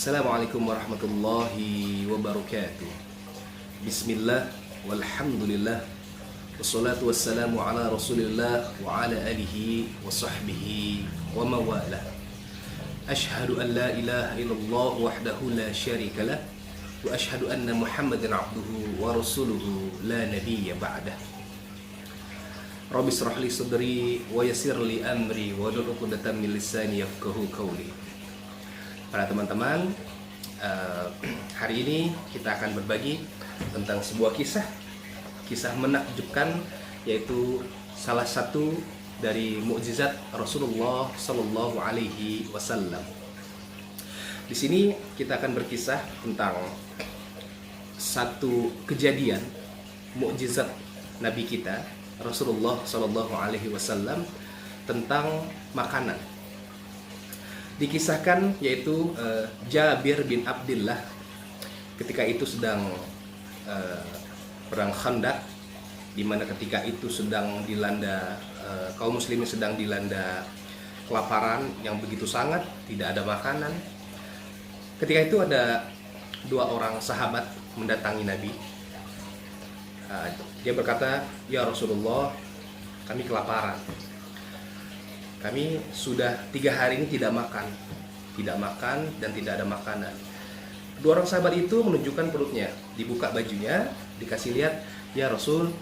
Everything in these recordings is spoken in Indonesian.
Assalamualaikum warahmatullahi wabarakatuh. Bismillah, walhamdulillah, wassalatu wassalamu ala rasulillah wa ala alihi wa sahbihi wa mawalah. Ashhadu an la ilaha illallah wahdahu la syarika lah, wa ashhadu anna muhammadan abduhu wa rasuluhu la nabiyya ba'dah. Rabbi israh li sadri wa yassir li amri wa hlul 'uqdatam min lisani yafqahu qawli. Para teman-teman, hari ini kita akan berbagi tentang sebuah kisah menakjubkan, yaitu salah satu dari mukjizat Rasulullah Sallallahu Alaihi Wasallam. Di sini kita akan berkisah tentang satu kejadian mukjizat Nabi kita Rasulullah Sallallahu Alaihi Wasallam tentang makanan. Dikisahkan yaitu Jabir bin Abdillah ketika itu sedang perang Khandaq, di mana ketika itu sedang dilanda kaum muslimin sedang dilanda kelaparan yang begitu sangat, tidak ada makanan. Ketika itu ada dua orang sahabat mendatangi Nabi. Dia berkata, "Ya Rasulullah, kami kelaparan. Kami sudah 3 hari ini tidak makan dan tidak ada makanan." Dua orang sahabat itu menunjukkan perutnya, dibuka bajunya, dikasih lihat, "Ya Rasul,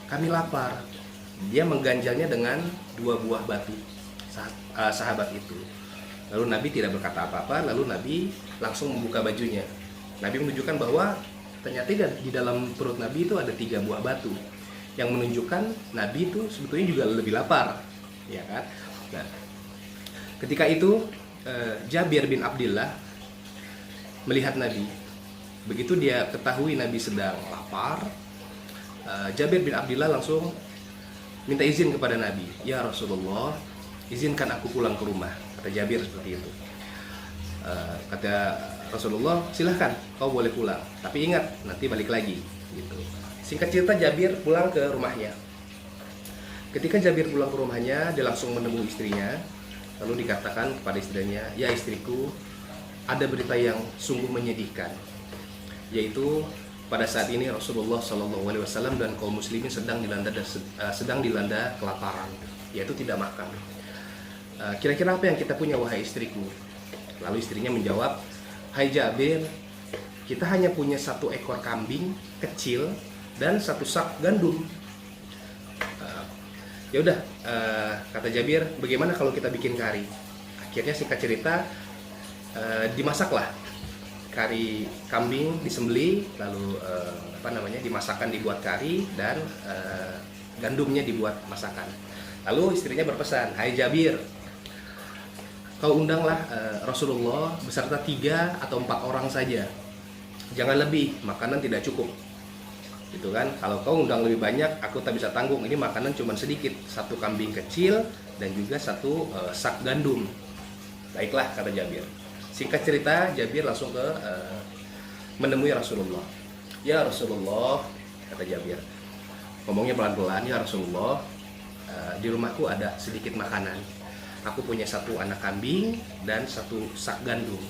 kami lapar." Dia mengganjalnya dengan 2 buah batu, sahabat itu. Lalu Nabi tidak berkata apa-apa, lalu Nabi langsung membuka bajunya. Nabi menunjukkan bahwa ternyata di dalam perut Nabi itu ada 3 buah batu, yang menunjukkan Nabi itu sebetulnya juga lebih lapar, ya kan? Nah, ketika itu Jabir bin Abdillah melihat Nabi. Begitu dia ketahui Nabi sedang lapar, Jabir bin Abdillah langsung minta izin kepada Nabi. "Ya Rasulullah, izinkan aku pulang ke rumah." Kata Jabir seperti itu. Kata Rasulullah, "Silahkan, kau boleh pulang, tapi ingat nanti balik lagi." Gitu. Singkat cerita, Jabir pulang ke rumahnya. Ketika Jabir pulang ke rumahnya, dia langsung menemui istrinya. Lalu dikatakan kepada istrinya, "Ya istriku, ada berita yang sungguh menyedihkan, yaitu pada saat ini Rasulullah SAW dan kaum muslimin sedang dilanda kelaparan, yaitu tidak makan. Kira-kira apa yang kita punya, wahai istriku?" Lalu istrinya menjawab, "Hai Jabir, kita hanya punya 1 ekor kambing kecil dan 1 sak gandum." Ya udah, kata Jabir, "Bagaimana kalau kita bikin kari?" Akhirnya singkat cerita, dimasaklah kari kambing, disembeli, lalu dimasakkan, dibuat kari, dan gandumnya dibuat masakan. Lalu istrinya berpesan, "Hai Jabir, kau undanglah Rasulullah beserta 3 atau 4 orang saja, jangan lebih, makanan tidak cukup." Gitu kan, kalau kau undang lebih banyak, aku tak bisa tanggung, ini makanan cuma sedikit, 1 kambing kecil dan juga 1 sak gandum. Baiklah, kata Jabir. Singkat cerita, Jabir langsung menemui Rasulullah. "Ya Rasulullah," kata Jabir, ngomongnya pelan-pelan, "Ya Rasulullah, di rumahku ada sedikit makanan. Aku punya 1 anak kambing dan 1 sak gandum.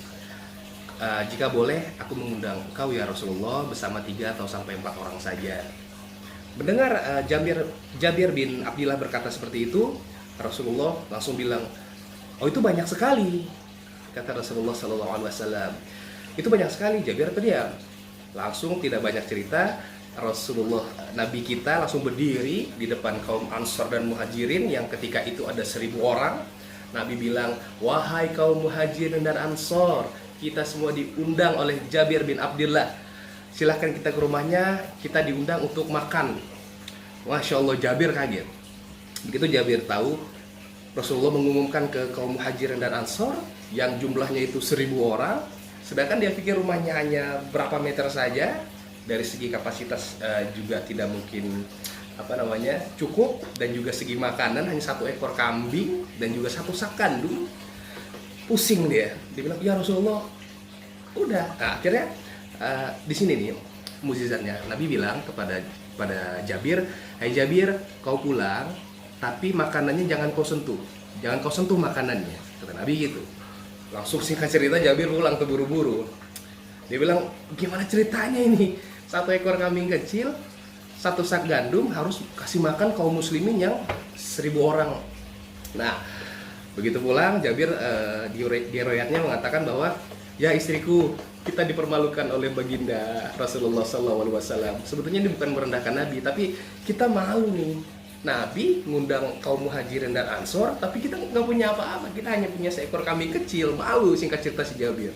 Jika boleh, aku mengundang engkau ya Rasulullah bersama 3 atau sampai 4 orang saja." Mendengar Jabir bin Abdillah berkata seperti itu, Rasulullah langsung bilang, "Oh, itu banyak sekali." Kata Rasulullah SAW, "Itu banyak sekali." Jabir terdiam. Langsung tidak banyak cerita, Rasulullah, Nabi kita langsung berdiri di depan kaum Ansor dan Muhajirin yang ketika itu ada 1.000 orang. Nabi bilang, "Wahai kaum Muhajirin dan Ansor, kita semua diundang oleh Jabir bin Abdillah. Silahkan kita ke rumahnya, kita diundang untuk makan." Masya Allah, Jabir kaget. Begitu Jabir tahu Rasulullah mengumumkan ke kaum Muhajirin dan Ansor yang jumlahnya itu 1.000 orang, sedangkan dia pikir rumahnya hanya berapa meter saja, dari segi kapasitas juga tidak mungkin cukup, dan juga segi makanan hanya 1 ekor kambing dan juga 1 sak gandum. Pusing dia bilang, "Ya Rasulullah, udah." Nah, akhirnya di sini nih mukjizatnya. Nabi bilang kepada Jabir, "Hai Jabir, kau pulang, tapi makanannya jangan kau sentuh makanannya," kata Nabi gitu. Langsung singkat cerita Jabir pulang terburu-buru. Dia bilang, gimana ceritanya ini? Satu ekor kambing kecil, satu sak gandum harus kasih makan kaum muslimin yang 1000 orang. Nah, begitu pulang Jabir di riwayatnya mengatakan bahwa ya istriku, kita dipermalukan oleh baginda Rasulullah SAW. Sebetulnya ini bukan merendahkan Nabi, tapi kita malu nih. Nabi ngundang kaum muhajirin dan ansor, tapi kita nggak punya apa-apa. Kita hanya punya seekor kambing kecil, malu, singkat cerita si Jabir.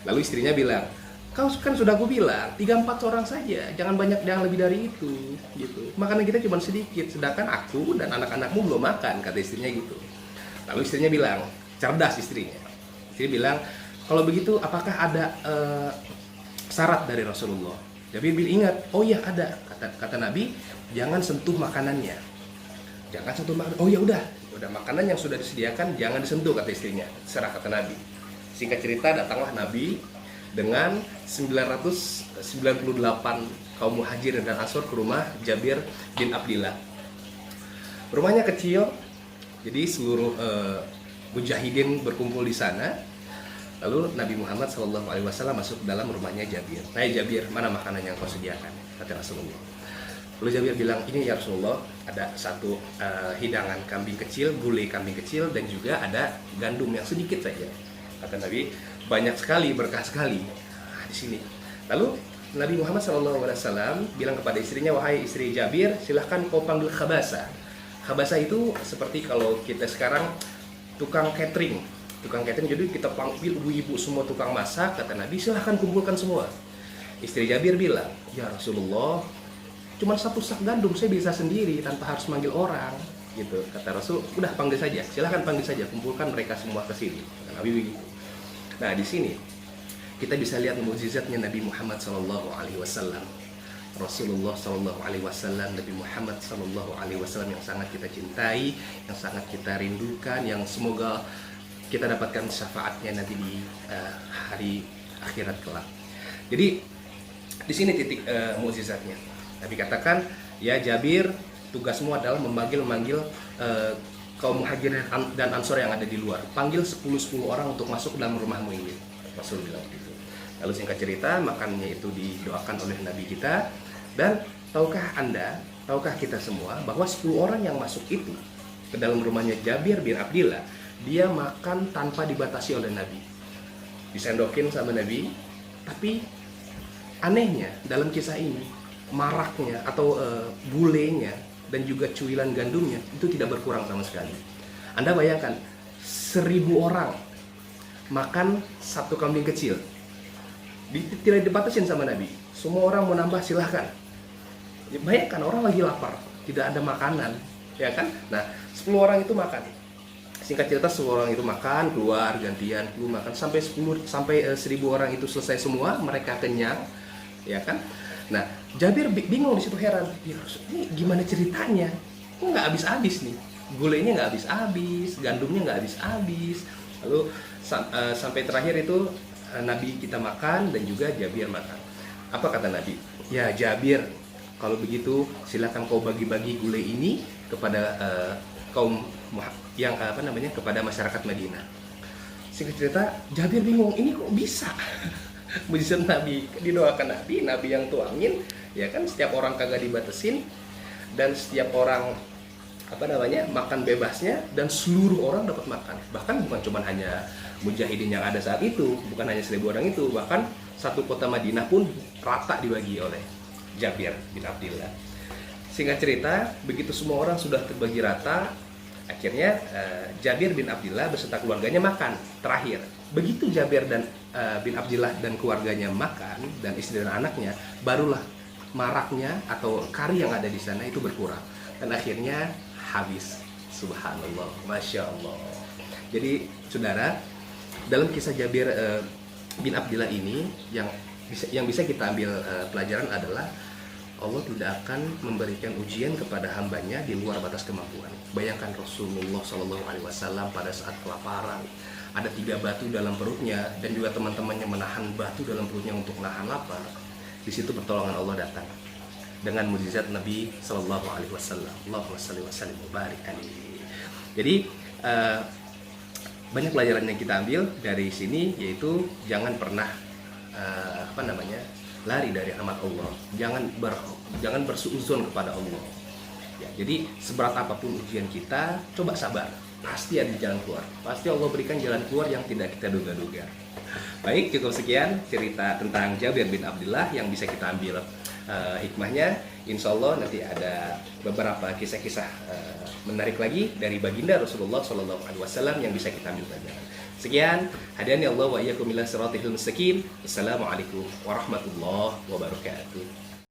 Lalu istrinya bilang, kau kan sudah aku bilang 3-4 orang saja, jangan banyak, jangan lebih dari itu, gitu. Makanan kita cuma sedikit, sedangkan aku dan anak-anakmu belum makan, kata istrinya gitu. Lalu istrinya bilang, cerdas istrinya. Istri bilang, kalau begitu apakah ada syarat dari Rasulullah? Jabir bilang, ingat, oh iya ada, kata Nabi, jangan sentuh makanannya. Jangan sentuh makanan. Oh ya udah makanan yang sudah disediakan jangan disentuh, kata istrinya. Serah, kata Nabi. Singkat cerita datanglah Nabi dengan 998 kaum muhajirin dan ansor ke rumah Jabir bin Abdillah. Rumahnya kecil, jadi seluruh mujahidin berkumpul di sana. Lalu Nabi Muhammad SAW masuk ke dalam rumahnya Jabir. Hai Jabir, mana makanan yang kau sediakan? Kata Rasulullah. Lalu Jabir bilang, ini ya Rasulullah, ada satu hidangan kambing kecil, gulai kambing kecil, dan juga ada gandum yang sedikit saja. Kata Nabi, banyak sekali, berkah sekali. Nah, di sini. Lalu Nabi Muhammad SAW bilang kepada istrinya, wahai istri Jabir, silahkan kau panggil khabasa. Khabasa itu seperti kalau kita sekarang tukang catering. Tukang catering, jadi kita panggil ibu-ibu semua tukang masak, kata Nabi, silahkan kumpulkan semua. Istri Jabir bilang, ya Rasulullah, cuma satu sak gandum saya bisa sendiri tanpa harus manggil orang, gitu. Kata Rasul, udah panggil saja, silahkan panggil saja, kumpulkan mereka semua ke sini. Kata Nabi begitu. Nah di sini kita bisa lihat mukjizatnya Nabi Muhammad SAW. Rasulullah SAW, Nabi Muhammad SAW yang sangat kita cintai, yang sangat kita rindukan, yang semoga kita dapatkan syafaatnya nanti di hari akhirat kelak. Jadi di sini titik mukjizatnya. Nabi katakan, ya Jabir, tugasmu adalah memanggil kaum muhajirin dan ansor yang ada di luar. Panggil 10 orang untuk masuk ke dalam rumahmu ini. Rasul bilang begitu. Lalu singkat cerita, makannya itu didoakan oleh Nabi kita. Dan tahukah kita semua bahwa 10 orang yang masuk itu ke dalam rumahnya Jabir bin Abdillah, dia makan tanpa dibatasi oleh Nabi. Disendokin sama Nabi, tapi anehnya dalam kisah ini, maraknya atau gulenya dan juga cuilan gandumnya itu tidak berkurang sama sekali. Anda bayangkan 1000 orang makan satu kambing kecil, tidak dibatasin sama Nabi. Semua orang mau nambah silahkan. Ya, bayangkan orang lagi lapar, tidak ada makanan, ya kan? Nah 10 orang itu makan. Singkat cerita 10 orang itu makan, keluar gantian, keluar makan sampai 1000 orang itu selesai semua, mereka kenyang, ya kan? Nah, Jabir bingung di situ, heran. Ya, ini gimana ceritanya? Kok nggak habis-habis nih? Gulainya nggak habis-habis, gandumnya nggak habis-habis. Lalu sampai terakhir itu Nabi kita makan dan juga Jabir makan. Apa kata Nabi? Ya Jabir, kalau begitu silakan kau bagi-bagi gulai ini kepada kaum yang kepada masyarakat Madinah. Singkat cerita, Jabir bingung, ini kok bisa? Mujizat Nabi, didoakan Nabi yang tuangin, ya kan, setiap orang kagak dibatasin dan setiap orang makan bebasnya dan seluruh orang dapat makan. Bahkan bukan cuma hanya mujahidin yang ada saat itu, bukan hanya 1000 orang itu, bahkan satu kota Madinah pun rata dibagi oleh Jabir bin Abdillah. Singkat cerita, begitu semua orang sudah terbagi rata, akhirnya Jabir bin Abdillah beserta keluarganya makan terakhir. Begitu Jabir bin Abdillah dan keluarganya makan, dan istri dan anaknya, barulah maraknya atau kari yang ada di sana itu berkurang dan akhirnya habis. Subhanallah, Masya Allah. Jadi saudara, dalam kisah Jabir bin Abdillah ini yang bisa kita ambil pelajaran adalah Allah tidak akan memberikan ujian kepada hambanya di luar batas kemampuan. Bayangkan Rasulullah SAW pada saat kelaparan, ada 3 batu dalam perutnya, dan juga teman-temannya menahan batu dalam perutnya untuk nahan lapar. Di situ pertolongan Allah datang dengan mukjizat Nabi SAW. Allahumma shalli wa sallim wa barik alaihi. Jadi banyak pelajaran yang kita ambil dari sini, yaitu jangan pernah lari dari rahmat Allah, jangan bersuuzon kepada Allah. Ya, jadi seberat apapun ujian kita, coba sabar, pasti ada jalan keluar, pasti Allah berikan jalan keluar yang tidak kita duga-duga. Baik, cukup sekian cerita tentang Jabir bin Abdullah yang bisa kita ambil hikmahnya. Insya Allah nanti ada beberapa kisah-kisah menarik lagi dari baginda Rasulullah SAW yang bisa kita ambil pelajaran. Sekian, hadani Allah wa iyyakum ila siratal mustaqim. Assalamualaikum warahmatullahi wabarakatuh.